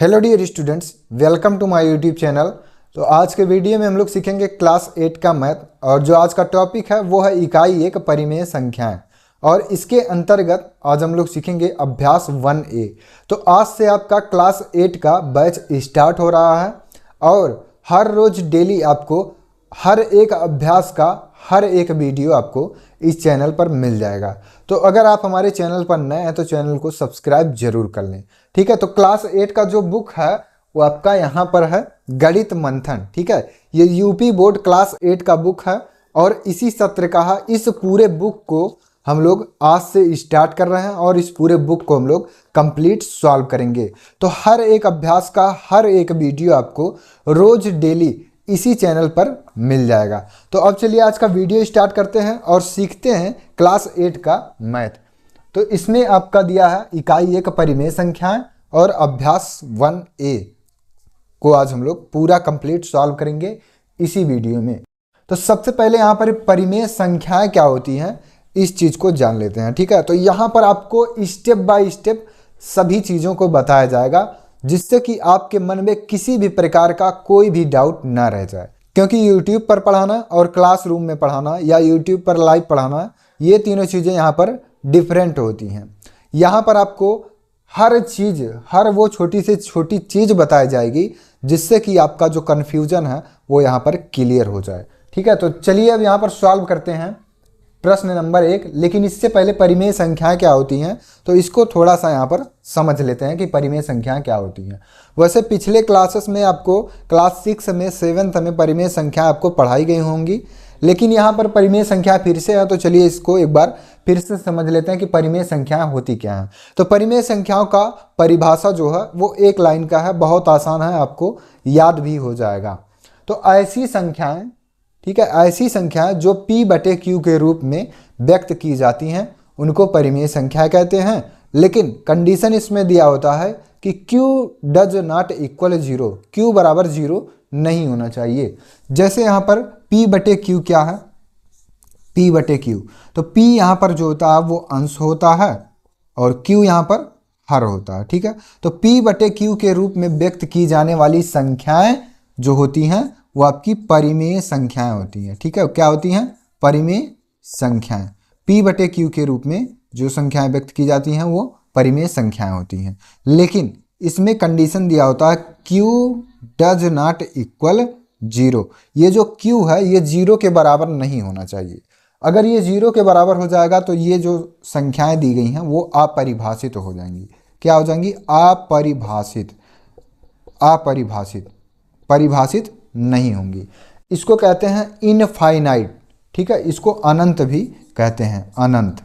Hello dear students, welcome to my YouTube channel. तो आज के वीडियो में हम लोग सीखेंगे क्लास 8 का मैथ। और जो आज का टॉपिक है वो है इकाई 1 परिमेय संख्याएं। और इसके अंतर्गत आज हम लोग सीखेंगे अभ्यास 1A। तो आज से आपका क्लास 8 का बैच स्टार्ट हो रहा है और हर रोज डेली आपको हर एक अभ्यास का हर एक वीडियो आपको इस चैनल पर मिल जाएगा। तो अगर आप हमारे चैनल पर नए हैं तो चैनल को सब्सक्राइब जरूर कर लें। ठीक है, तो क्लास 8 का जो बुक है वो आपका यहाँ पर है गणित मंथन। ठीक है, ये यूपी बोर्ड क्लास 8 का बुक है और इसी सत्र का है। इस पूरे बुक को हम लोग आज से स्टार्ट कर रहे हैं और इस पूरे बुक को हम लोग कंप्लीट सॉल्व करेंगे। तो हर एक अभ्यास का हर एक वीडियो आपको रोज डेली इसी चैनल पर मिल जाएगा। तो अब चलिए आज का वीडियो स्टार्ट करते हैं और सीखते हैं क्लास 8 का मैथ। तो इसमें आपका दिया है इकाई 1 परिमेय संख्याएं और अभ्यास 1A को आज हम लोग पूरा कंप्लीट सॉल्व करेंगे इसी वीडियो में। तो सबसे पहले यहाँ पर परिमेय संख्याएं क्या होती हैं इस चीज़ को जान लेते हैं। ठीक है, तो यहाँ पर आपको स्टेप बाय स्टेप सभी चीज़ों को बताया जाएगा जिससे कि आपके मन में किसी भी प्रकार का कोई भी डाउट ना रह जाए। क्योंकि YouTube पर पढ़ाना और क्लासरूम में पढ़ाना या YouTube पर लाइव पढ़ाना, ये तीनों चीज़ें यहाँ पर डिफरेंट होती हैं। यहाँ पर आपको हर चीज़, हर वो छोटी से छोटी चीज़ बताई जाएगी जिससे कि आपका जो कन्फ्यूजन है वो यहाँ पर क्लियर हो जाए। ठीक है, तो चलिए अब यहाँ पर सॉल्व करते हैं प्रश्न नंबर 1। लेकिन इससे पहले परिमेय संख्याएं क्या होती हैं तो इसको थोड़ा सा यहाँ पर समझ लेते हैं कि परिमेय संख्याएं क्या होती हैं। वैसे पिछले क्लासेस में आपको क्लास 6 में 7th में परिमेय संख्या आपको पढ़ाई गई होंगी, लेकिन यहाँ पर परिमेय संख्या फिर से है। तो चलिए इसको एक बार फिर से समझ लेते हैं कि परिमेय संख्याएं होती क्या हैं। तो परिमेय संख्याओं का परिभाषा जो है वो एक लाइन का है, बहुत आसान है, आपको याद भी हो जाएगा। तो ऐसी संख्याएं, ठीक है, ऐसी संख्याएं जो P/Q के रूप में व्यक्त की जाती हैं उनको परिमेय संख्या कहते हैं। लेकिन कंडीशन इसमें दिया होता है कि Q does not equal 0, Q बराबर 0 नहीं होना चाहिए। जैसे यहाँ पर P/Q क्या है, P/Q, तो P यहाँ पर जो होता है वो अंश होता है और Q यहाँ पर हर होता है। ठीक है, तो P/Q के रूप में व्यक्त की जाने वाली संख्याएं जो होती हैं वो आपकी परिमेय संख्याएं होती हैं। ठीक है, क्या होती हैं? परिमेय संख्याएं। P/Q के रूप में जो संख्याएं व्यक्त की जाती हैं वो परिमेय संख्याएं होती हैं। लेकिन इसमें कंडीशन दिया होता है Q डज नॉट इक्वल 0। ये जो Q है ये 0 के बराबर नहीं होना चाहिए। अगर ये 0 के बराबर हो जाएगा तो ये जो संख्याएं दी गई हैं वो अपरिभाषित हो जाएंगी। क्या हो जाएंगी? अपरिभाषित, अपरिभाषित, परिभाषित नहीं होंगी। इसको कहते हैं इनफाइनाइट। ठीक है, इसको अनंत भी कहते हैं, अनंत।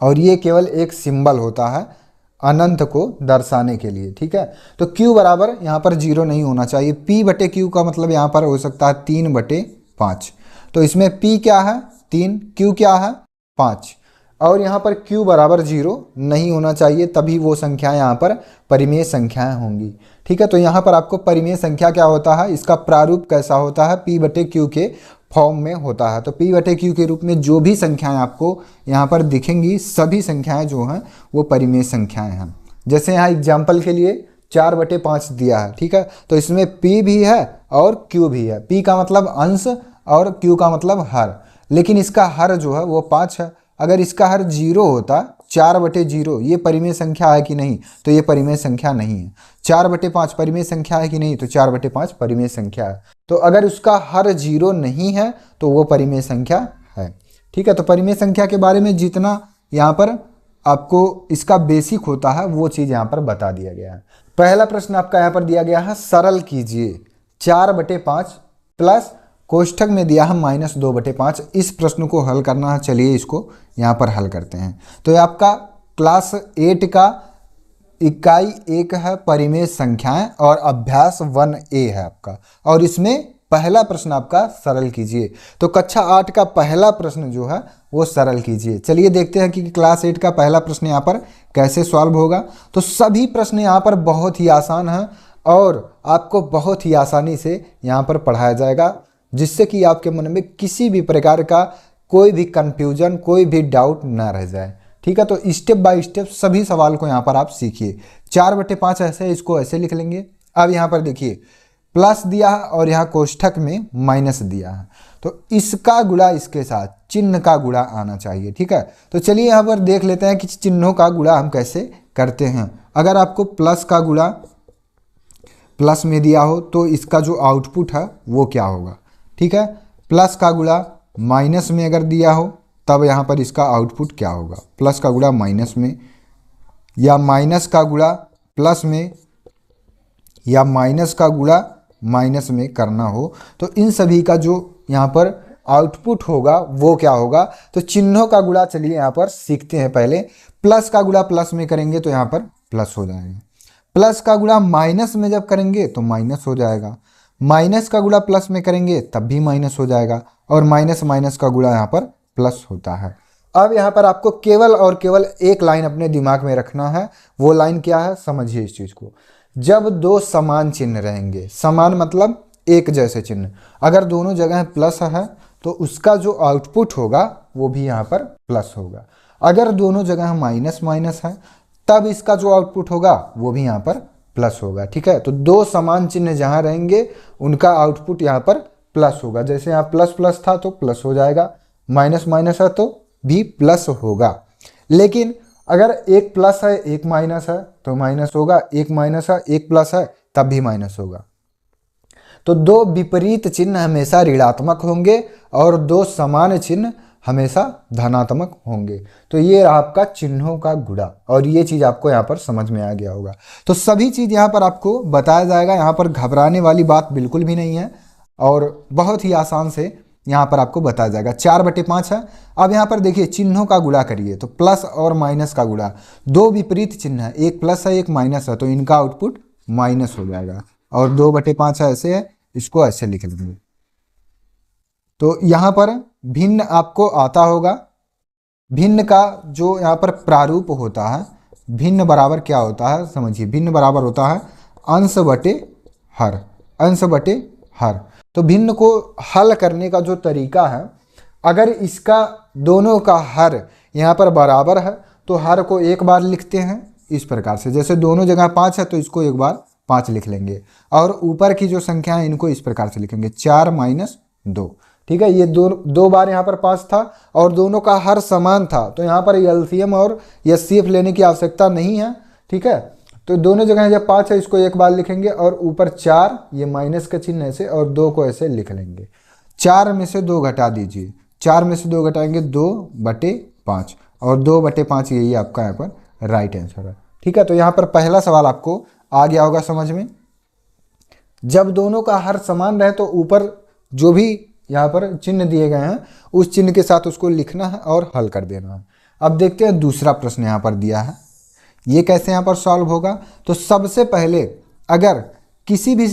और ये केवल एक सिंबल होता है अनंत को दर्शाने के लिए। ठीक है, तो Q बराबर यहाँ पर 0 नहीं होना चाहिए। P/Q का मतलब यहाँ पर हो सकता है 3/5। तो इसमें P क्या है? 3, Q क्या है? 5। और यहाँ पर Q बराबर 0 नहीं होना चाहिए, तभी वो संख्याएं यहाँ पर परिमेय संख्याएं होंगी। ठीक है, तो यहाँ पर आपको परिमेय संख्या क्या होता है, इसका प्रारूप कैसा होता है, P/Q के फॉर्म में होता है। तो P/Q के रूप में जो भी संख्याएं आपको यहाँ पर दिखेंगी सभी संख्याएं जो हैं वो परिमेय संख्याएं हैं। जैसे यहाँ एग्जाम्पल के लिए 4/5 दिया है। ठीक है, तो इसमें P भी है और Q भी है। P का मतलब अंश और Q का मतलब हर, लेकिन इसका हर जो है वो 5 है। अगर इसका हर 0 होता, 4/0, ये परिमेय संख्या है कि नहीं? तो ये परिमेय संख्या नहीं है। 4/5 परिमेय संख्या है कि नहीं? तो 4/5 परिमेय संख्या है। तो अगर उसका हर 0 नहीं है तो वो परिमेय संख्या है। ठीक है, तो परिमेय संख्या के बारे में जितना यहाँ पर आपको इसका बेसिक होता है वो चीज़ यहाँ पर बता दिया गया है। पहला प्रश्न आपका यहाँ पर दिया गया है, सरल कीजिए 4/5 प्लस कोष्ठक में दिया है -2/5। इस प्रश्न को हल करना है। चलिए इसको यहाँ पर हल करते हैं। तो ये आपका क्लास 8 का इकाई 1 है परिमेय संख्याएं और अभ्यास 1A है आपका। और इसमें पहला प्रश्न आपका सरल कीजिए। तो कक्षा 8 का पहला प्रश्न जो है वो सरल कीजिए। चलिए देखते हैं कि क्लास 8 का पहला प्रश्न यहाँ पर कैसे सॉल्व होगा। तो सभी प्रश्न यहाँ पर बहुत ही आसान हैं और आपको बहुत ही आसानी से यहाँ पर पढ़ाया जाएगा, जिससे कि आपके मन में किसी भी प्रकार का कोई भी कंफ्यूजन, कोई भी डाउट ना रह जाए। ठीक है। तो स्टेप बाय स्टेप सभी सवाल को यहाँ पर आप सीखिए। 4/5 ऐसे है, इसको ऐसे लिख लेंगे। अब यहाँ पर देखिए प्लस दिया है और यहाँ कोष्ठक में माइनस दिया है, तो इसका गुणा इसके साथ चिन्ह का गुणा आना चाहिए, ठीक है। तो चलिए यहाँ पर देख लेते हैं कि चिन्हों का गुणा हम कैसे करते हैं। अगर आपको प्लस का गुणा प्लस में दिया हो तो इसका जो आउटपुट है वो क्या होगा, ठीक है। प्लस का गुणा माइनस में अगर दिया हो तब यहाँ पर इसका आउटपुट क्या होगा, प्लस का गुणा माइनस में, या माइनस का गुणा प्लस में, या माइनस का गुणा माइनस में करना हो तो इन सभी का जो यहाँ पर आउटपुट होगा वो क्या होगा। तो चिन्हों का गुणा चलिए यहाँ पर सीखते हैं। पहले प्लस का गुणा प्लस में करेंगे तो यहाँ पर प्लस हो जाएगा, प्लस का गुणा माइनस में जब करेंगे तो माइनस हो जाएगा, माइनस का गुणा प्लस में करेंगे तब भी माइनस हो जाएगा, और माइनस माइनस का गुणा यहाँ पर प्लस होता है। अब यहाँ पर आपको केवल और केवल एक लाइन अपने दिमाग में रखना है। वो लाइन क्या है, समझिए इस चीज़ को। जब दो समान चिन्ह रहेंगे, समान मतलब एक जैसे चिन्ह, अगर दोनों जगह प्लस है तो उसका जो आउटपुट होगा वो भी यहाँ पर प्लस होगा। अगर दोनों जगह माइनस माइनस है तब इसका जो आउटपुट होगा वो भी यहाँ पर प्लस होगा, ठीक है। तो दो समान चिन्ह जहाँ रहेंगे उनका आउटपुट यहाँ पर प्लस होगा। जैसे यहाँ प्लस प्लस था तो प्लस हो जाएगा, माइनस माइनस है तो भी प्लस होगा। लेकिन अगर एक प्लस है एक माइनस है तो माइनस होगा, एक माइनस है एक प्लस है तब भी माइनस होगा। तो दो विपरीत चिन्ह हमेशा ऋणात्मक होंगे और दो समान चिन्ह हमेशा धनात्मक होंगे। तो ये रहा आपका चिन्हों का गुणा, और ये चीज़ आपको यहाँ पर समझ में आ गया होगा। तो सभी चीज़ यहाँ पर आपको बताया जाएगा, यहाँ पर घबराने वाली बात बिल्कुल भी नहीं है और बहुत ही आसान से यहाँ पर आपको बताया जाएगा। 4/5 है। अब यहाँ पर देखिए चिन्हों का गुणा करिए तो प्लस और माइनस का गुणा, दो विपरीत चिन्ह है, एक प्लस है एक माइनस है तो इनका आउटपुट माइनस हो जाएगा, और 2/5 है ऐसे है, इसको ऐसे लिख लेंगे। तो यहाँ पर भिन्न आपको आता होगा। भिन्न का जो यहाँ पर प्रारूप होता है, भिन्न बराबर क्या होता है समझिए, भिन्न बराबर होता है अंश बटे हर, अंश बटे हर। तो भिन्न को हल करने का जो तरीका है, अगर इसका दोनों का हर यहाँ पर बराबर है तो हर को एक बार लिखते हैं इस प्रकार से, जैसे दोनों जगह 5 है तो इसको एक बार 5 लिख लेंगे, और ऊपर की जो संख्या है इनको इस प्रकार से लिखेंगे 4 - 2, ठीक है। ये दो बार यहाँ पर 5 था और दोनों का हर समान था, तो यहाँ पर एलसीएम और एचसीएफ लेने की आवश्यकता नहीं है, ठीक है। तो दोनों जगह जब 5 है इसको एक बार लिखेंगे, और ऊपर 4 ये माइनस का चिन्ह ऐसे और 2 को ऐसे लिख लेंगे। 4 में से 2 घटा दीजिए, 4 में से 2 घटाएंगे 2/5, और 2/5 यही आपका यहाँ पर राइट आंसर है, ठीक है। तो यहाँ पर पहला सवाल आपको आ गया होगा समझ में। जब दोनों का हर समान रहे तो ऊपर जो भी यहाँ पर चिन्ह दिए गए हैं उस चिन्ह के साथ उसको लिखना है और हल कर देना है। अब देखते हैं दूसरा प्रश्न यहाँ पर दिया है, ये कैसे यहाँ पर सॉल्व होगा। तो सबसे पहले अगर किसी भी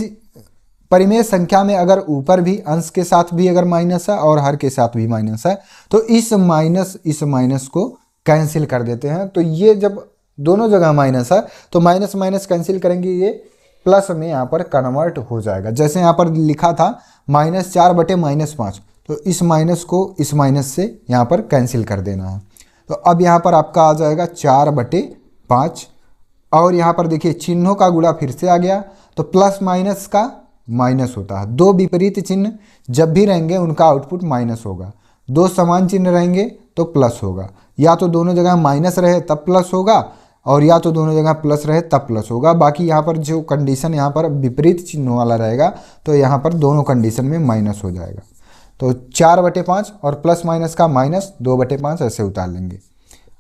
परिमेय संख्या में अगर ऊपर भी अंश के साथ भी अगर माइनस है और हर के साथ भी माइनस है तो इस माइनस को कैंसिल कर देते हैं। तो ये जब दोनों जगह माइनस है तो माइनस माइनस कैंसिल करेंगे, ये प्लस में यहाँ पर कन्वर्ट हो जाएगा। जैसे यहाँ पर लिखा था -4/-5, तो इस माइनस को इस माइनस से यहाँ पर कैंसिल कर देना है। तो अब यहाँ पर आपका आ जाएगा 4/5, और यहाँ पर देखिए चिन्हों का गुणा फिर से आ गया, तो प्लस माइनस का माइनस होता है। दो विपरीत चिन्ह जब भी रहेंगे उनका आउटपुट माइनस होगा, दो समान चिन्ह रहेंगे तो प्लस होगा, या तो दोनों जगह माइनस रहे तब प्लस होगा, और या तो दोनों जगह प्लस रहे तब प्लस होगा। बाकी यहाँ पर जो कंडीशन यहाँ पर विपरीत चिन्ह वाला रहेगा तो यहाँ पर दोनों कंडीशन में माइनस हो जाएगा। तो 4/5 और प्लस माइनस का माइनस 2/5 ऐसे उतार लेंगे।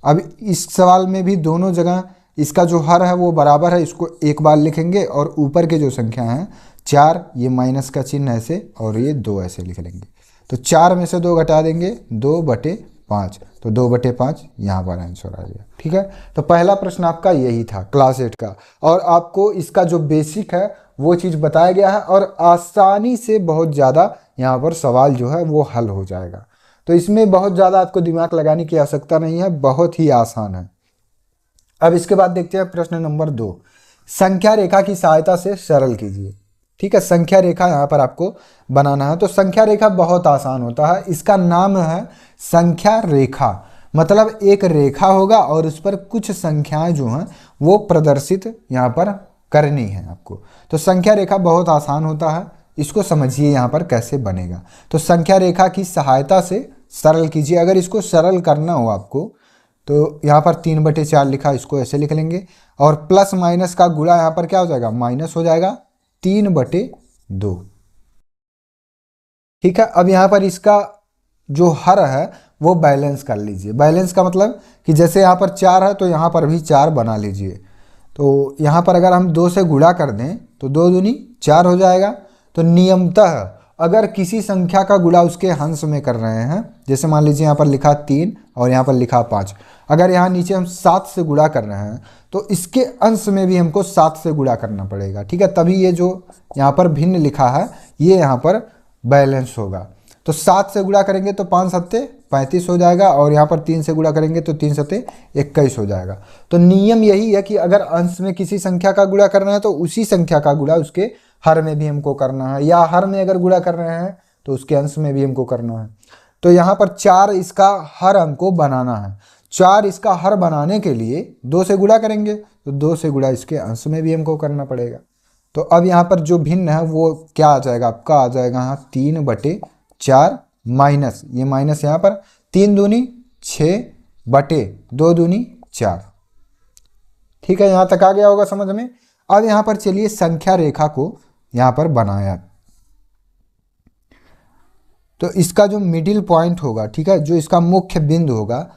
अब इस सवाल में भी दोनों जगह इसका जो हर है वो बराबर है, इसको एक बार लिखेंगे, और ऊपर के जो संख्या हैं 4 ये माइनस का चिन्ह ऐसे और ये 2 ऐसे लिख लेंगे। तो 4 में से 2 घटा देंगे 2/5, तो 2/5 यहाँ पर आंसर आ गया, ठीक है। तो पहला प्रश्न आपका यही था क्लास 8 का, और आपको इसका जो बेसिक है वो चीज़ बताया गया है, और आसानी से बहुत ज़्यादा यहाँ पर सवाल जो है वो हल हो जाएगा। तो इसमें बहुत ज़्यादा आपको दिमाग लगाने की आवश्यकता नहीं है, बहुत ही आसान है। अब इसके बाद देखते हैं प्रश्न नंबर 2, संख्या रेखा की सहायता से सरल कीजिए, ठीक है। संख्या रेखा यहाँ पर आपको बनाना है। तो संख्या रेखा बहुत आसान होता है, इसका नाम है संख्या रेखा। मतलब एक रेखा होगा और उस पर कुछ संख्याएं जो हैं वो प्रदर्शित यहाँ पर करनी है आपको। तो संख्या रेखा बहुत आसान होता है, इसको समझिए यहाँ पर कैसे बनेगा। तो संख्या रेखा की सहायता से सरल कीजिए। अगर इसको सरल करना हो आपको तो यहाँ पर 3/4 लिखा, इसको ऐसे लिख लेंगे और प्लस माइनस का गुणा यहाँ पर क्या हो जाएगा, माइनस हो जाएगा 3/2। ठीक है, अब यहाँ पर इसका जो हर है वो बैलेंस कर लीजिए। बैलेंस का मतलब कि जैसे यहाँ पर 4 है तो यहाँ पर भी 4 बना लीजिए। तो यहाँ पर अगर हम 2 से गुणा कर दें तो 2 दूनी 4 हो जाएगा। तो नियमतः अगर किसी संख्या का गुणा उसके अंश में कर रहे हैं, जैसे मान लीजिए यहाँ पर लिखा 3 और यहाँ पर लिखा 5, अगर यहाँ नीचे हम 7 से गुणा कर रहे हैं तो इसके अंश में भी हमको 7 से गुणा करना पड़ेगा। ठीक है, तभी ये जो यहाँ पर भिन्न लिखा है ये यहाँ पर बैलेंस होगा। तो 7 से गुणा करेंगे तो 5 सत्ते 35 हो जाएगा और यहाँ पर 3 से गुणा करेंगे तो 3 सत्ते 21 हो जाएगा। तो नियम यही है कि अगर अंश में किसी संख्या का गुणा करना है तो उसी संख्या का गुणा उसके हर में भी हमको करना है, या हर में अगर गुणा कर रहे हैं तो उसके अंश में भी हमको करना है। तो यहाँ पर 4 इसका हर हमको बनाना है। 4 इसका हर बनाने के लिए 2 से गुणा करेंगे तो 2 से गुणा इसके अंश में भी हमको करना पड़ेगा। तो अब यहाँ पर जो भिन्न है वो क्या आ जाएगा, आपका आ जाएगा यहाँ 3/4 माइनस, ये माइनस यहाँ पर 3 दूनी 6/2 दूनी 4। ठीक है, यहाँ तक आ गया होगा समझ में। अब यहाँ पर चलिए संख्या रेखा को यहाँ पर बनाया। तो इसका जो मिडिल पॉइंट होगा, ठीक है, जो इसका मुख्य बिंदु होगा,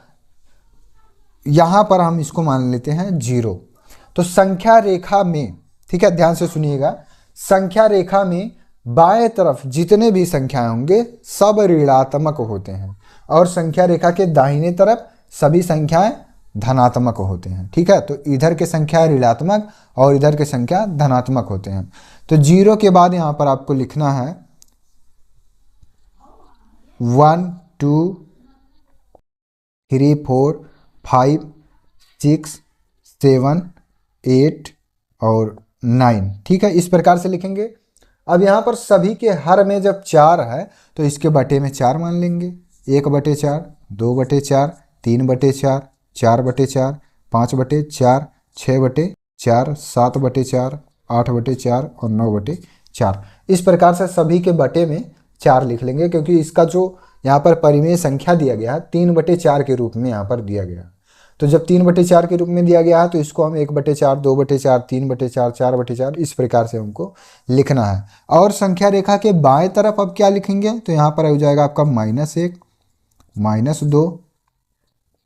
यहाँ पर हम इसको मान लेते हैं 0। तो संख्या रेखा में, ठीक है, ध्यान से सुनिएगा, संख्या रेखा में बाएं तरफ जितने भी संख्याएं होंगे सब ऋणात्मक होते हैं और संख्या रेखा के दाहिने तरफ सभी संख्याएं धनात्मक होते हैं। ठीक है, तो इधर के संख्या ऋणात्मक और इधर के संख्या धनात्मक होते हैं। तो 0 के बाद यहाँ पर आपको लिखना है 1 2 3 4 5 6 7 8 और 9। ठीक है, इस प्रकार से लिखेंगे। अब यहाँ पर सभी के हर में जब 4 है तो इसके बटे में 4 मान लेंगे। 1/4 2/4 3/4 4/4 5/4 6/4 7/4 8/4 और 9/4। इस प्रकार से सभी के बटे में 4 लिख लेंगे, क्योंकि इसका जो यहाँ पर परिमेय संख्या दिया गया है 3/4 के रूप में यहाँ पर दिया गया। तो जब 3/4 के रूप में दिया गया है तो इसको हम 1/4 2/4 3/4 4/4 इस प्रकार से हमको लिखना है। और संख्या रेखा के बाएं तरफ अब क्या लिखेंगे, तो यहाँ पर हो जाएगा आपका -1 -2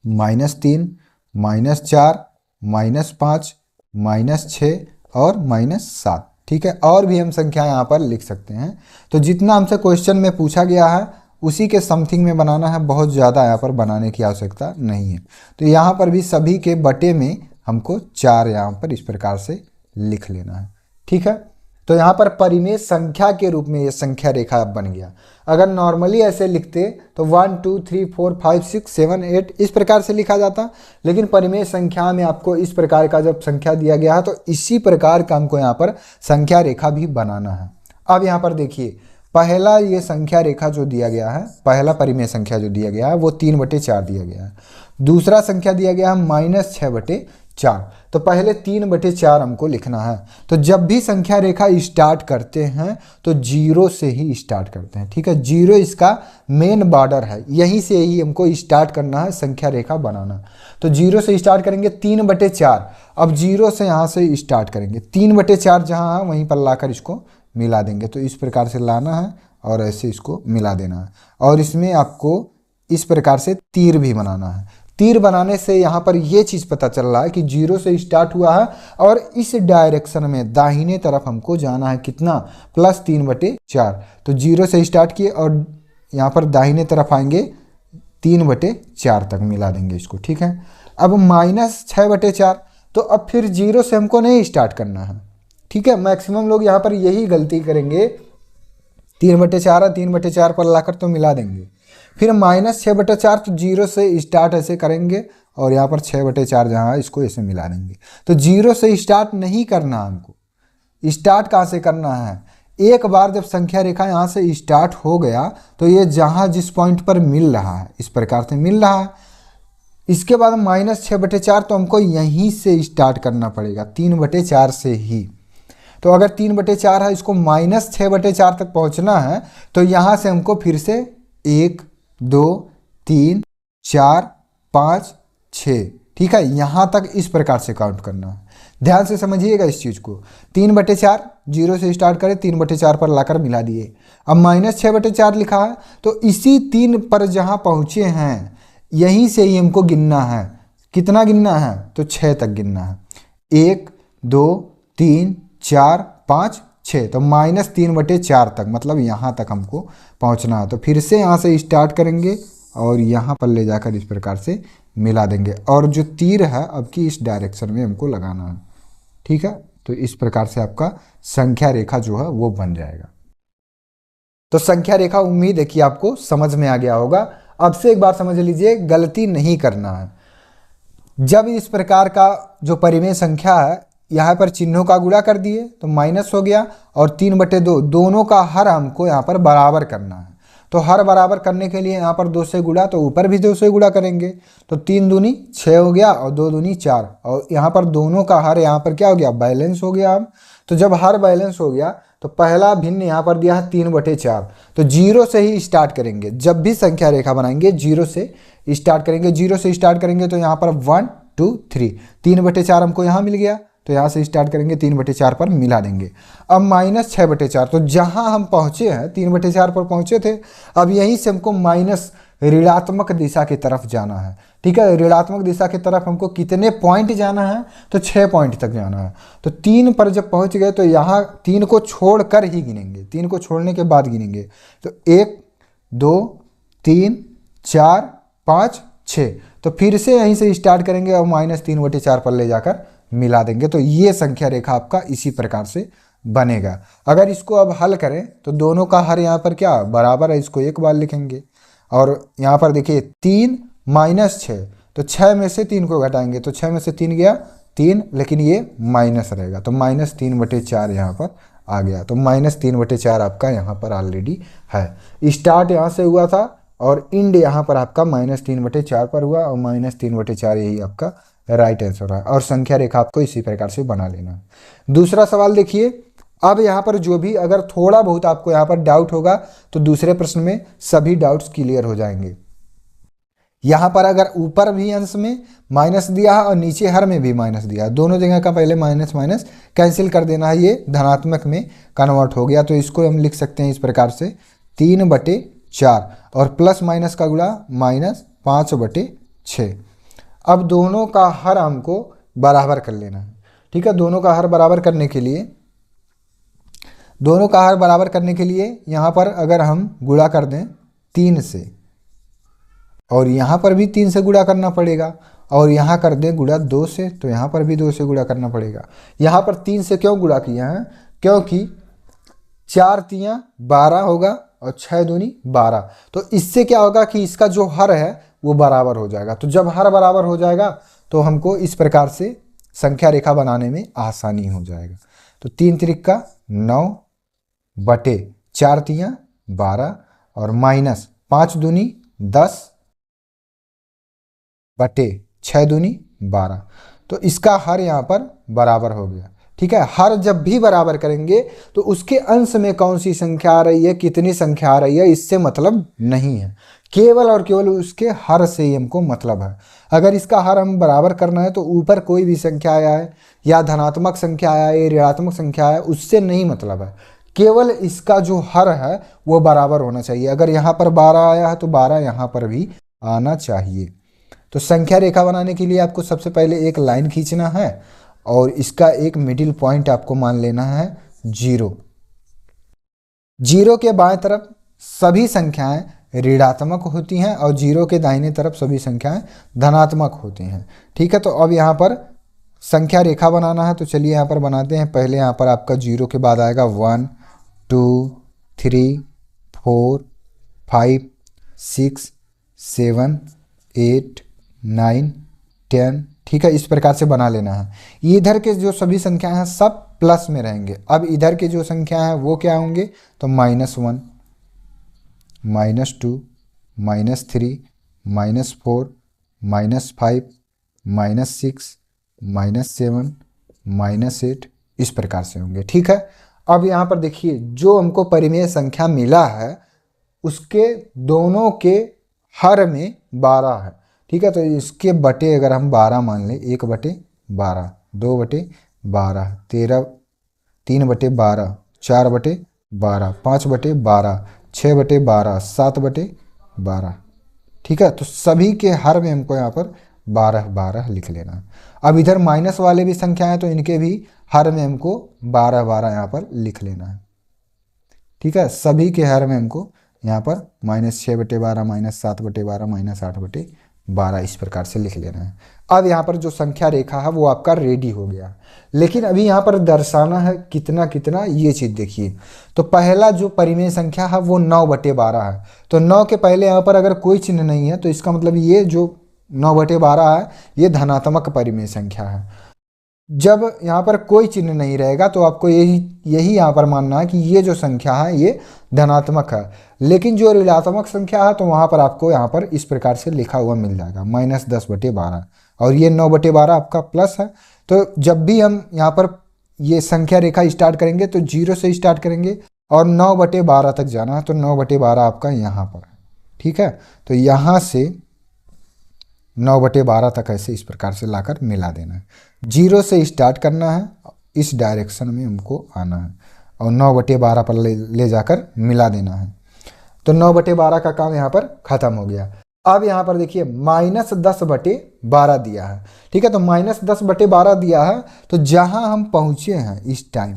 -3 -4 -5 -6 और -7। ठीक है, और भी हम संख्या यहाँ पर लिख सकते हैं। तो जितना हमसे क्वेश्चन में पूछा गया है उसी के समथिंग में बनाना है, बहुत ज़्यादा यहाँ पर बनाने की आवश्यकता नहीं है। तो यहाँ पर भी सभी के बटे में हमको 4 यहाँ पर इस प्रकार से लिख लेना है। ठीक है, तो यहाँ पर परिमेय संख्या के रूप में ये संख्या रेखा बन गया। अगर नॉर्मली ऐसे लिखते तो 1 2 3 4 5 6 7 8 इस प्रकार से लिखा जाता, लेकिन परिमेय संख्या में आपको इस प्रकार का जब संख्या दिया गया है तो इसी प्रकार का हमको यहाँ पर संख्या रेखा भी बनाना है। अब यहाँ पर देखिए, पहला ये संख्या रेखा जो दिया गया है, पहला परिमेय संख्या जो दिया गया है वो 3/4 दिया गया है। दूसरा संख्या दिया गया है -6/4। तो पहले 3/4 हमको लिखना है। तो जब भी संख्या रेखा स्टार्ट करते हैं तो 0 से ही स्टार्ट करते हैं। ठीक है, 0 इसका मेन बॉर्डर है, यहीं से ही हमको स्टार्ट करना है संख्या रेखा बनाना। तो 0 से स्टार्ट करेंगे 3/4। अब 0 से यहाँ से स्टार्ट करेंगे, 3/4 जहाँ है वहीं पर लाकर इसको मिला देंगे। तो इस प्रकार से लाना है और ऐसे इसको मिला देना है। और इसमें आपको इस प्रकार से तीर भी बनाना है। तीर बनाने से यहाँ पर ये चीज़ पता चल रहा है कि 0 से स्टार्ट हुआ है और इस डायरेक्शन में दाहिने तरफ हमको जाना है कितना, +3/4। तो 0 से स्टार्ट किए और यहाँ पर दाहिने तरफ आएंगे 3/4 तक मिला देंगे इसको। ठीक है, अब -6/4। तो अब फिर 0 से हमको नहीं स्टार्ट करना है। ठीक है, मैक्सिमम लोग यहाँ पर यही गलती करेंगे, 3/4 है 3/4 पर लाकर तो मिला देंगे। फिर -6/4 तो 0 से स्टार्ट ऐसे करेंगे और यहाँ पर 6/4 जहाँ है इसको ऐसे मिला देंगे। तो 0 से स्टार्ट नहीं करना हमको, स्टार्ट कहाँ से करना है, एक बार जब संख्या रेखा यहाँ से स्टार्ट हो गया तो ये जहाँ जिस पॉइंट पर मिल रहा है इस प्रकार से मिल रहा है, इसके बाद -6/4, तो हमको यहीं से स्टार्ट करना पड़ेगा 3/4 से ही। तो अगर 3/4 है, इसको -6/4 तक पहुंचना है, तो यहाँ से हमको फिर से 1 2 3 4 5 6, ठीक है, यहाँ तक इस प्रकार से काउंट करना है। ध्यान से समझिएगा इस चीज़ को। 3/4 जीरो से स्टार्ट करें, 3/4 पर लाकर मिला दिए। अब -6/4 लिखा है, तो इसी 3 पर जहाँ पहुँचे हैं यहीं से ही हमको गिनना है। कितना गिनना है? तो 6 तक गिनना है। 1 2 3 4 5 6, तो -3/4 तक, मतलब यहाँ तक हमको पहुँचना है। तो फिर से यहाँ से स्टार्ट करेंगे और यहाँ पर ले जाकर इस प्रकार से मिला देंगे, और जो तीर है अब की इस डायरेक्शन में हमको लगाना है, ठीक है। तो इस प्रकार से आपका संख्या रेखा जो है वो बन जाएगा। तो संख्या रेखा उम्मीद है कि आपको समझ में आ गया होगा। अब से एक बार समझ लीजिए, गलती नहीं करना है। जब इस प्रकार का जो परिमेय संख्या है, यहाँ पर चिन्हों का गुणा कर दिए तो माइनस हो गया, और 3/2 दोनों का हर हमको यहाँ पर बराबर करना है। तो हर बराबर करने के लिए यहाँ पर 2 से गुणा, तो ऊपर भी 2 से गुणा करेंगे, तो 3 दूनी 6 हो गया और 2 दूनी 4, और यहाँ पर दोनों का हर यहाँ पर क्या हो गया? बैलेंस हो गया। अब तो जब हर बैलेंस हो गया, तो पहला भिन्न यहाँ पर दिया है 3/4, तो जीरो से ही स्टार्ट करेंगे। जब भी संख्या रेखा बनाएंगे जीरो से स्टार्ट करेंगे। जीरो से स्टार्ट करेंगे तो यहाँ पर 1 2 3, 3/4 हमको यहाँ मिल गया, तो यहाँ से स्टार्ट करेंगे, 3/4 पर मिला देंगे। अब -6/4, तो जहाँ हम पहुँचे हैं 3/4 पर पहुँचे थे, अब यहीं से हमको माइनस ऋणात्मक दिशा की तरफ जाना है, ठीक है। ऋणात्मक दिशा की तरफ हमको कितने पॉइंट जाना है? तो 6 पॉइंट तक जाना है। तो 3 पर जब पहुँच गए, तो यहाँ 3 को छोड़ कर ही गिनेंगे, 3 को छोड़ने के बाद गिनेंगे। तो 1 2 3 4 5 6, तो फिर से यहीं से स्टार्ट करेंगे और -3/4 पर ले जाकर मिला देंगे। तो ये संख्या रेखा आपका इसी प्रकार से बनेगा। अगर इसको अब हल करें, तो दोनों का हर यहाँ पर क्या बराबर है, इसको एक बार लिखेंगे, और यहाँ पर देखिए 3 -6, तो 6 में से 3 को घटाएंगे, तो 6 में से 3 गया 3, लेकिन ये माइनस रहेगा, तो -3/4 यहाँ पर आ गया। तो -3/4 आपका यहाँ पर ऑलरेडी है। स्टार्ट यहाँ से हुआ था और इंड यहाँ पर आपका -3/4 पर हुआ, और -3/4 यही आपका राइट आंसर है। और संख्या रेखा आपको इसी प्रकार से बना लेना है। दूसरा सवाल देखिए। अब यहाँ पर जो भी अगर थोड़ा बहुत आपको यहाँ पर डाउट होगा, तो दूसरे प्रश्न में सभी डाउट्स क्लियर हो जाएंगे। यहाँ पर अगर ऊपर भी अंश में माइनस दिया है और नीचे हर में भी माइनस दिया है, दोनों जगह का पहले माइनस माइनस कैंसिल कर देना है, ये धनात्मक में कन्वर्ट हो गया। तो इसको हम लिख सकते हैं इस प्रकार से 3/4, और प्लस माइनस का गुणा -5/6। अब दोनों का हर हमको बराबर कर लेना है, ठीक है। दोनों का हर बराबर करने के लिए यहाँ पर अगर हम गुणा कर दें 3 से, और यहाँ पर भी 3 से गुणा करना पड़ेगा, और यहाँ कर दें गुणा 2 से, तो यहाँ पर भी 2 से गुणा करना पड़ेगा। यहाँ पर 3 से क्यों गुणा किया है? क्योंकि 4 3 12 होगा और 6 दूनी 12, तो इससे क्या होगा कि इसका जो हर है वो बराबर हो जाएगा। तो जब हर बराबर हो जाएगा, तो हमको इस प्रकार से संख्या रेखा बनाने में आसानी हो जाएगा। तो 3 त्रिक 9 बटे 4 3 12, और माइनस 5 दूनी 10 बटे 6 दूनी 12, तो इसका हर यहाँ पर बराबर हो गया, ठीक है। हर जब भी बराबर करेंगे, तो उसके अंश में कौन सी संख्या आ रही है, कितनी संख्या आ रही है, इससे मतलब नहीं है। केवल और केवल उसके हर से ही हमको मतलब है। अगर इसका हर हम बराबर करना है, तो ऊपर कोई भी संख्या आया है, या धनात्मक संख्या आया है, या ऋणात्मक संख्या आया है, उससे नहीं मतलब है। केवल इसका जो हर है वो बराबर होना चाहिए। अगर यहाँ पर 12 आया है, तो 12 यहाँ पर भी आना चाहिए। तो संख्या रेखा बनाने के लिए आपको सबसे पहले एक लाइन खींचना है, और इसका एक मिडिल पॉइंट आपको मान लेना है 0। 0 के बाएं तरफ सभी संख्याएं ऋणात्मक होती हैं, और 0 के दाहिने तरफ सभी संख्याएं धनात्मक होती हैं, ठीक है। तो अब यहाँ पर संख्या रेखा बनाना है, तो चलिए यहाँ पर बनाते हैं। पहले यहाँ पर आपका 0 के बाद आएगा 1 2 3 4 5 6 7 8 9 10, ठीक है। इस प्रकार से बना लेना है। इधर के जो सभी संख्याएं हैं सब प्लस में रहेंगे। अब इधर के जो संख्या हैं वो क्या होंगे? तो -1 -2 -3 -4 -5, -6, -7, -8 इस प्रकार से होंगे। ठीक है, अब यहाँ पर देखिए जो हमको परिमेय संख्या मिला है उसके दोनों के हर में 12 है। ठीक है, तो इसके बटे अगर हम 12 मान लें, 1/12, 2/12, 13, 3/12, 4/12, 5/12, 6/12, 7/12। ठीक है, तो सभी के हर में हमको यहाँ पर 12 12 लिख लेना है। अब इधर माइनस वाले भी संख्या है तो इनके भी हर में हमको 12 12 यहाँ पर लिख लेना है। ठीक है, सभी के हर में हमको यहाँ पर -6/12, -7/12, -8/12 इस प्रकार से लिख लेना है। अब यहाँ पर जो संख्या रेखा है वो आपका रेडी हो गया, लेकिन अभी यहाँ पर दर्शाना है कितना कितना, ये चीज़ देखिए। तो पहला जो परिमेय संख्या है वो 9/12 है। तो 9 के पहले यहाँ पर अगर कोई चिन्ह नहीं है तो इसका मतलब ये जो 9/12 है ये धनात्मक परिमेय संख्या है। जब यहाँ पर कोई चिन्ह नहीं रहेगा तो आपको यही यहाँ पर मानना है कि ये जो संख्या है ये धनात्मक है। लेकिन जो ऋणात्मक संख्या है तो वहाँ पर आपको यहाँ पर इस प्रकार से लिखा हुआ मिल जाएगा -10/12, और ये 9/12 आपका प्लस है। तो जब भी हम यहाँ पर ये संख्या रेखा स्टार्ट करेंगे तो 0 से स्टार्ट करेंगे और 9/12 तक जाना है, तो 9/12 आपका यहाँ पर है। ठीक है, तो यहाँ से 9/12 तक ऐसे इस प्रकार से लाकर मिला देना है। 0 से स्टार्ट करना है, इस डायरेक्शन में हमको आना है और 9/12 पर ले जाकर मिला देना है। तो 9/12 का काम यहाँ पर खत्म हो गया। अब यहाँ पर देखिए -10/12 दिया है। ठीक है, तो -10/12 दिया है, तो जहाँ हम पहुँचे हैं इस टाइम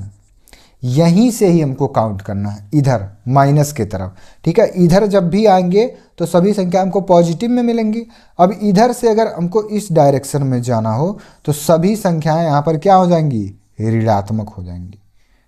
यहीं से ही हमको काउंट करना है, इधर माइनस के तरफ। ठीक है, इधर जब भी आएंगे तो सभी संख्या हमको पॉजिटिव में मिलेंगी। अब इधर से अगर हमको इस डायरेक्शन में जाना हो तो सभी संख्याएं यहाँ पर क्या हो जाएंगी, ऋणात्मक हो जाएंगी।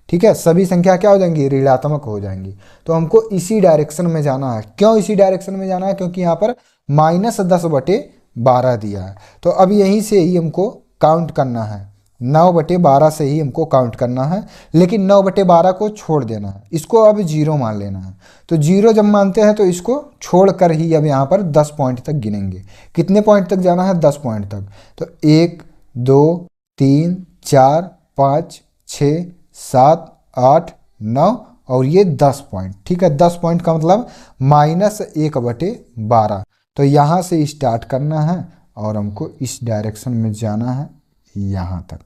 ठीक है, सभी संख्या क्या हो जाएंगी, ऋणात्मक हो जाएंगी। तो हमको इसी डायरेक्शन में जाना है। क्यों इसी डायरेक्शन में जाना है, क्योंकि यहाँ पर -10/12 दिया है। तो अब यहीं से ही हमको काउंट करना है, 9/12 से ही हमको काउंट करना है, लेकिन 9/12 को छोड़ देना है, इसको अब 0 मान लेना है। तो 0 जब मानते हैं तो इसको छोड़कर ही अब यहाँ पर 10 पॉइंट तक गिनेंगे। कितने पॉइंट तक जाना है, 10 पॉइंट तक। तो 1 2 3 4 5 6 7 8 9 और ये 10 पॉइंट। ठीक है, 10 पॉइंट का मतलब -1/12। तो यहाँ से स्टार्ट करना है और हमको इस डायरेक्शन में जाना है यहाँ तक,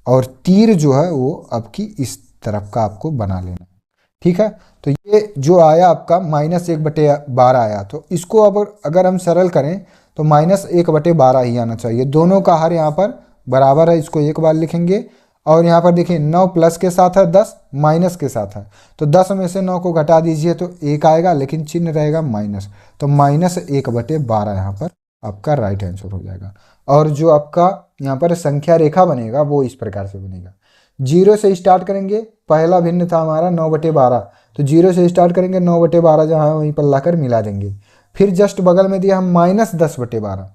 और तीर जो है वो आपकी इस तरफ का आपको बना लेना है। ठीक है, तो ये जो आया आपका -1/12 आया, तो इसको अब अगर हम सरल करें तो -1/12 ही आना चाहिए। दोनों का हर यहाँ पर बराबर है, इसको एक बार लिखेंगे। और यहाँ पर देखिए 9 प्लस के साथ है, 10 माइनस के साथ है, तो 10 में से 9 को घटा दीजिए तो 1 आएगा, लेकिन चिन्ह रहेगा माइनस, तो -1/12 यहाँ पर आपका राइट आंसर हो जाएगा। और जो आपका यहाँ पर संख्या रेखा बनेगा वो इस प्रकार से बनेगा। 0 से स्टार्ट करेंगे, पहला भिन्न था हमारा 9/12, तो 0 से स्टार्ट करेंगे, 9/12 जहाँ है वहीं पर लाकर मिला देंगे। फिर जस्ट बगल में दिया हम -10/12,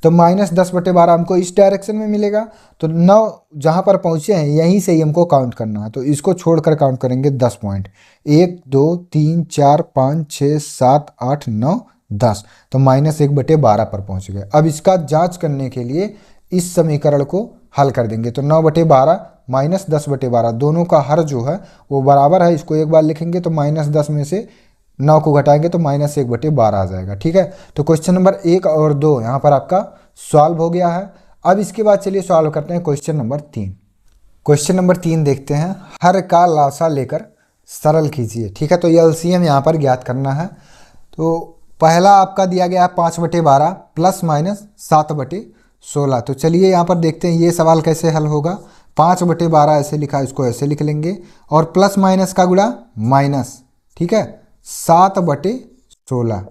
तो -10/12 हमको इस डायरेक्शन में मिलेगा। तो 9 जहाँ पर पहुँचे हैं यहीं से ही हमको काउंट करना है, तो इसको छोड़कर काउंट करेंगे 10 पॉइंट, 1 2 3 4 5 6 7 8 9 10, तो -1/12 पर पहुंच गए। अब इसका जांच करने के लिए इस समीकरण को हल कर देंगे। तो 9/12 -10/12 दोनों का हर जो है वो बराबर है, इसको एक बार लिखेंगे तो -10 में से 9 को घटाएंगे तो -1/12 आ जाएगा। ठीक है, तो क्वेश्चन नंबर 1 और 2 यहाँ पर आपका सॉल्व हो गया है। अब इसके बाद चलिए सॉल्व करते हैं क्वेश्चन नंबर 3। क्वेश्चन नंबर 3 देखते हैं, हर का लासा लेकर सरल कीजिए। ठीक है, तो एलसीएम यहाँ पर ज्ञात करना है। तो पहला आपका दिया गया है 5/12 +-7/16। तो चलिए यहाँ पर देखते हैं ये सवाल कैसे हल होगा। 5/12 ऐसे लिखा, इसको ऐसे लिख लेंगे, और प्लस माइनस का गुणा माइनस। ठीक है, 7/16।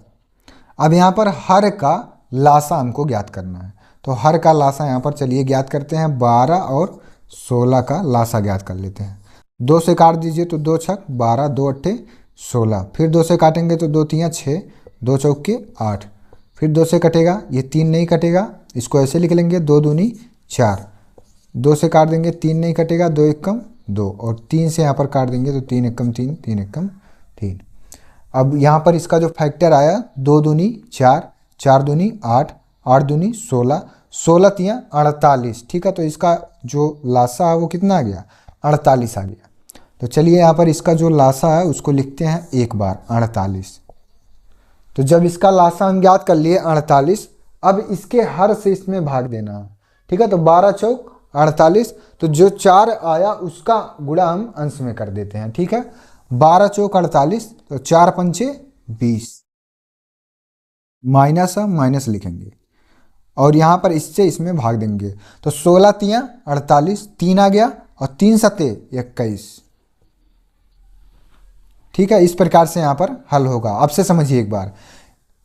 अब यहाँ पर हर का लासा हमको ज्ञात करना है, तो हर का लासा यहाँ पर चलिए ज्ञात करते हैं। 12 और 16 का लासा ज्ञात कर लेते हैं। 2 से काट दीजिए तो 2 छक 12, 2 अट्ठे 16, फिर 2 से काटेंगे तो 2 तियाँ 6, 2 चौके 8, फिर 2 से कटेगा, ये 3 नहीं कटेगा, इसको ऐसे लिख लेंगे, 2 दूनी 4, 2 से काट देंगे, 3 नहीं कटेगा, 2 एकम 2, और 3 से यहाँ पर काट देंगे तो 3 एकम 3, 3 एकम 3। अब यहाँ पर इसका जो फैक्टर आया 2 दूनी 4, 4 दूनी 8, 8 दूनी 16, 16 तियाँ 48। ठीक है, तो इसका जो लासा है वो कितना आ गया, 48 आ गया। तो चलिए यहाँ पर इसका जो लासा है उसको लिखते हैं एक बार 48। तो जब इसका लासा हम ज्ञात कर लिए 48, अब इसके हर से इसमें भाग देना है। ठीक है, तो 12 चौक 48, तो जो 4 आया उसका गुणा हम अंश में कर देते हैं। ठीक है, 12 चौक 48, तो 4 पंचे 20, माइनस है, माइनस लिखेंगे और यहाँ पर इससे इसमें भाग देंगे। तो 16 तियाँ 48, 3 आ गया और 3 सते 21। ठीक है, इस प्रकार से यहाँ पर हल होगा। अब से समझिए एक बार,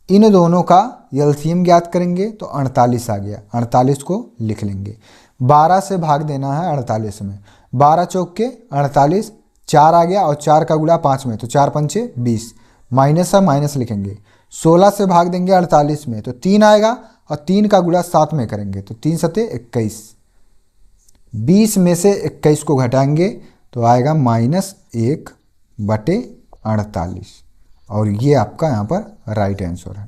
इन दोनों का एलसीएम ज्ञात करेंगे तो 48 आ गया, 48 को लिख लेंगे। 12 से भाग देना है 48 में, 12 चौक के 48, 4 आ गया और 4 का गुणा 5 में, तो 4 पंचे 20, माइनस है, माइनस लिखेंगे। 16 से भाग देंगे 48 में तो 3 आएगा और 3 का गुणा 7 में करेंगे तो 3 सते 21, 20 में से 21 को घटाएंगे तो आएगा -1/48 और ये आपका यहाँ पर राइट आंसर है।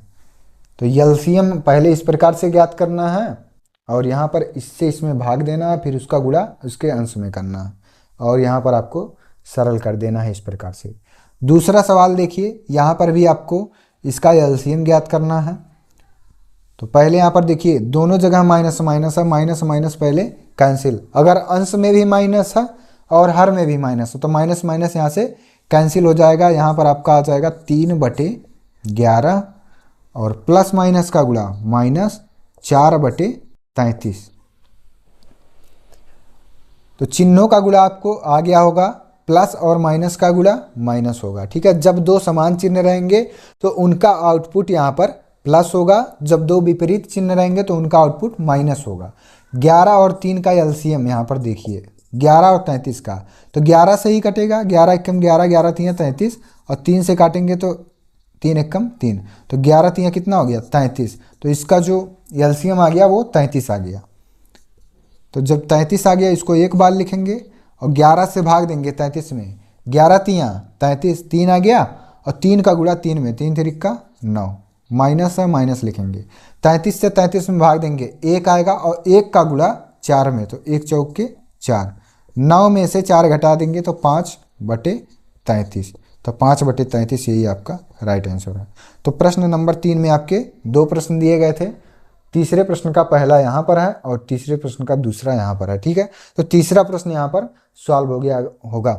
तो एलसीएम पहले इस प्रकार से ज्ञात करना है और यहाँ पर इससे इसमें भाग देना है, फिर उसका गुणा उसके अंश में करना है और यहाँ पर आपको सरल कर देना है इस प्रकार से। दूसरा सवाल देखिए, यहाँ पर भी आपको इसका एलसीएम ज्ञात करना है। तो पहले यहाँ पर देखिए दोनों जगह माइनस माइनस है, माइनस माइनस पहले कैंसिल। अगर अंश में भी माइनस है और हर में भी माइनस है तो माइनस माइनस यहाँ से कैंसिल हो जाएगा। यहाँ पर आपका आ जाएगा 3/11 और प्लस माइनस का गुणा -4/33। तो चिन्हों का गुणा आपको आ गया होगा, प्लस और माइनस का गुणा माइनस होगा। ठीक है, जब दो समान चिन्ह रहेंगे तो उनका आउटपुट यहाँ पर प्लस होगा, जब दो विपरीत चिन्ह रहेंगे तो उनका आउटपुट माइनस होगा। 11 और 3 का एलसीएम यहाँ पर देखिए, 11 और 33 का, तो 11 से ही कटेगा, 11 एकम 11, 11 तियाँ 33 और 3 से काटेंगे तो 3 एकम 3, तो 11 तियाँ कितना हो गया 33। तो इसका जो एलसीएम आ गया वो 33 आ गया। तो जब 33 आ गया इसको एक बार लिखेंगे और 11 से भाग देंगे 33 में, 11 तियाँ 33, 3 आ गया और 3 का गुणा 3 में, 3 3 का 9, माइनस है, माइनस लिखेंगे। 33 से 33 में भाग देंगे, 1 आएगा और 1 का गुणा 4 में, तो 1 चौक के 4, 9 में से 4 घटा देंगे तो 5/33, तो 5/33 यही आपका राइट आंसर है। तो प्रश्न नंबर 3 में आपके 2 प्रश्न दिए गए थे। तीसरे प्रश्न का पहला यहाँ पर है और तीसरे प्रश्न का दूसरा यहाँ पर है। ठीक है, तो तीसरा प्रश्न यहाँ पर सॉल्व हो गया होगा।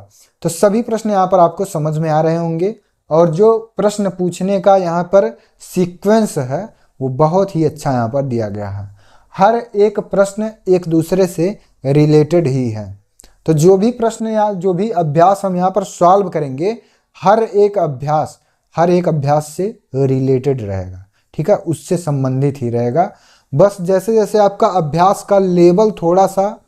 तो सभी प्रश्न यहाँ पर आपको समझ में आ रहे होंगे और जो प्रश्न पूछने का यहाँ पर सीक्वेंस है वो बहुत ही अच्छा यहाँ पर दिया गया है। हर एक प्रश्न एक दूसरे से रिलेटेड ही है। तो जो भी प्रश्न या जो भी अभ्यास हम यहाँ पर सॉल्व करेंगे, हर एक अभ्यास से रिलेटेड रहेगा। ठीक है, उससे संबंधित ही रहेगा। बस जैसे जैसे आपका अभ्यास का लेवल थोड़ा सा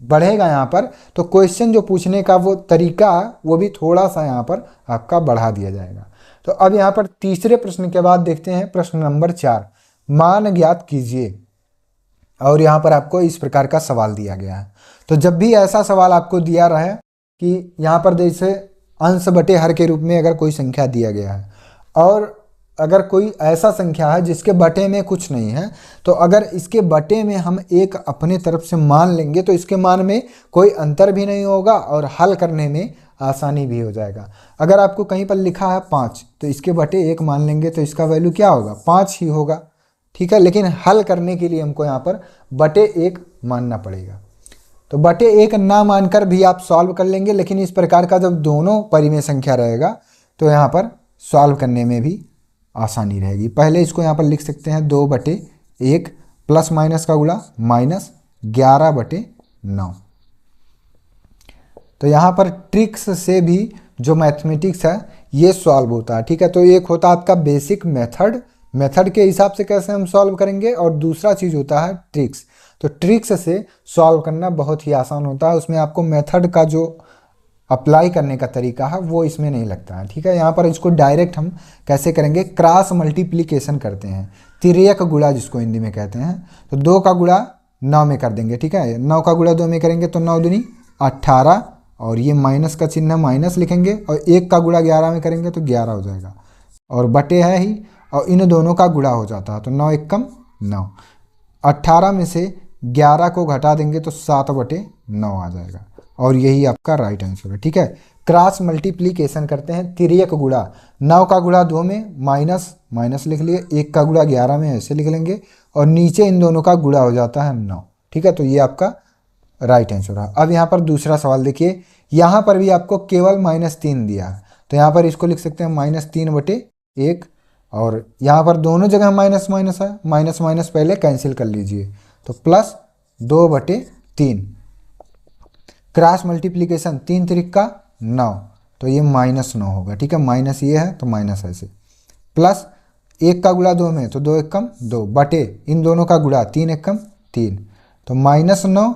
बढ़ेगा यहाँ पर, तो क्वेश्चन जो पूछने का वो तरीका है वो भी थोड़ा सा यहाँ पर आपका बढ़ा दिया जाएगा। तो अब यहाँ पर तीसरे प्रश्न के बाद देखते हैं प्रश्न नंबर 4, मान ज्ञात कीजिए। और यहाँ पर आपको इस प्रकार का सवाल दिया गया है। तो जब भी ऐसा सवाल आपको दिया रहे कि यहाँ पर जैसे अंश बटे हर के रूप में अगर कोई संख्या दिया गया है और अगर कोई ऐसा संख्या है जिसके बटे में कुछ नहीं है, तो अगर इसके बटे में हम एक अपने तरफ से मान लेंगे तो इसके मान में कोई अंतर भी नहीं होगा और हल करने में आसानी भी हो जाएगा। अगर आपको कहीं पर लिखा है 5 तो इसके बटे 1 मान लेंगे तो इसका वैल्यू क्या होगा, 5 ही होगा। ठीक है, लेकिन हल करने के लिए हमको यहाँ पर बटे 1 मानना पड़ेगा। तो बटे 1 ना मानकर भी आप सॉल्व कर लेंगे, लेकिन इस प्रकार का जब दोनों परिमेय संख्या रहेगा तो यहाँ पर सॉल्व करने में भी आसानी रहेगी। पहले इसको यहाँ पर लिख सकते हैं 2/1 प्लस माइनस का गुणा -11/9। तो यहाँ पर ट्रिक्स से भी जो मैथमेटिक्स है ये सॉल्व होता है। ठीक है, तो एक होता है आपका बेसिक मेथड के हिसाब से कैसे हम सॉल्व करेंगे और दूसरा चीज़ होता है ट्रिक्स। तो ट्रिक्स से सॉल्व करना बहुत ही आसान होता है, उसमें आपको मेथड का जो अप्लाई करने का तरीका है वो इसमें नहीं लगता है। ठीक है, यहाँ पर इसको डायरेक्ट हम कैसे करेंगे, क्रॉस मल्टीप्लिकेशन करते हैं, तिर्यक गुणा जिसको हिंदी में कहते हैं। तो 2 का गुणा 9 में कर देंगे। ठीक है, 9 का गुणा 2 में करेंगे तो 9 दूनी 18 और ये माइनस का चिन्ह माइनस लिखेंगे और 1 का गुणा 11 में करेंगे तो 11 हो जाएगा और बटे है ही और इन दोनों का गुणा हो जाता है, तो 9 एकम 9। 18 में से 11 को घटा देंगे तो 7/9 आ जाएगा, और यही आपका राइट आंसर है। ठीक है, क्रॉस मल्टीप्लीकेशन करते हैं, तिर्यक गुणा। 9 का गुणा 2 में माइनस माइनस लिख लिए, 1 का गुणा 11 में ऐसे लिख लेंगे, और नीचे इन दोनों का गुणा हो जाता है 9। ठीक है, तो ये आपका राइट आंसर है। अब यहाँ पर दूसरा सवाल देखिए, यहाँ पर भी आपको केवल -3 दिया है, तो यहाँ पर इसको लिख सकते हैं -3/1, और यहाँ पर दोनों जगह माइनस माइनस है, माइनस माइनस पहले कैंसिल कर लीजिए, तो +2/3। क्रॉस मल्टीप्लीकेशन 3 त्रिक 9, तो ये -9 होगा। ठीक है, माइनस ये है तो माइनस ऐसे, प्लस 1 का गुणा 2 में तो 2 एकम 2 बटे इन दोनों का गुणा 3 एकम 3, तो -9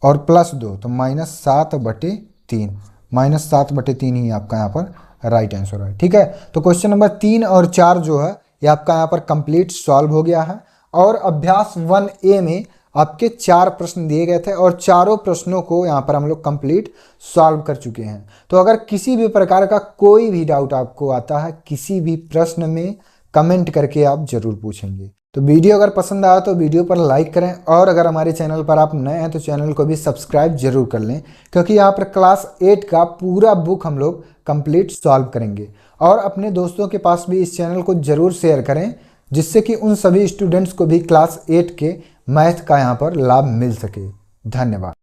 और +2 तो -7/3। -7/3 ही आपका यहाँ पर राइट आंसर है। ठीक है, तो क्वेश्चन नंबर 3 और 4 जो है ये आपका यहाँ पर कंप्लीट सॉल्व हो गया है। और अभ्यास 1A में आपके 4 प्रश्न दिए गए थे और चारों प्रश्नों को यहाँ पर हम लोग कंप्लीट सॉल्व कर चुके हैं। तो अगर किसी भी प्रकार का कोई भी डाउट आपको आता है किसी भी प्रश्न में, कमेंट करके आप जरूर पूछेंगे। तो वीडियो अगर पसंद आया तो वीडियो पर लाइक करें, और अगर हमारे चैनल पर आप नए हैं तो चैनल को भी सब्सक्राइब जरूर कर लें, क्योंकि यहाँ पर क्लास 8 का पूरा बुक हम लोग कंप्लीट सॉल्व करेंगे। और अपने दोस्तों के पास भी इस चैनल को जरूर शेयर करें, जिससे कि उन सभी स्टूडेंट्स को भी क्लास 8 के मैथ का यहाँ पर लाभ मिल सके। धन्यवाद।